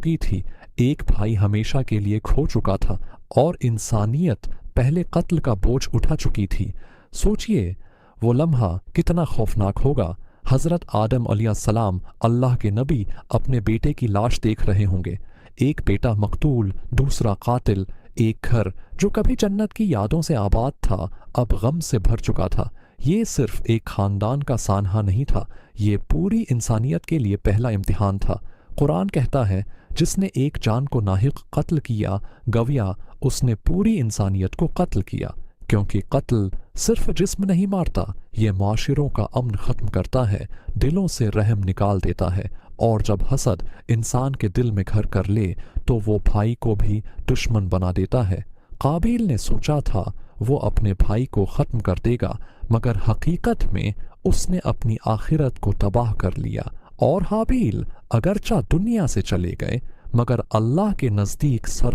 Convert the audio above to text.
चुकी थी, एक भाई हमेशा के लिए खो चुका था और इंसानियत पहले कत्ल का बोझ उठा चुकी थी। सोचिए वो लम्हा कितना खौफनाक होगा। हज़रत आदम अलैहिस्सलाम अल्लाह के नबी अपने बेटे की लाश देख रहे होंगे। एक बेटा मकतूल, दूसरा कातिल। एक घर जो कभी जन्नत की यादों से आबाद था, अब गम से भर चुका था। ये सिर्फ एक ख़ानदान का सानहा नहीं था, ये पूरी इंसानियत के लिए पहला इम्तिहान था। कुरान कहता है, जिसने एक जान को नाहिक कत्ल किया, गविया उसने पूरी इंसानियत को कत्ल किया। क्योंकि कत्ल सिर्फ जिस्म नहीं मारता, ये माशरों का अमन ख़त्म करता है, दिलों से रहम निकाल देता है। और जब हसद इंसान के दिल में घर कर ले तो वो भाई को भी दुश्मन बना देता है। काबिल ने सोचा था वो अपने भाई को ख़त्म कर देगा, मगर हकीकत में उसने अपनी आखिरत को तबाह कर लिया। और हाबील अगरचा दुनिया से चले गए, मगर अल्लाह के नज़दीक सर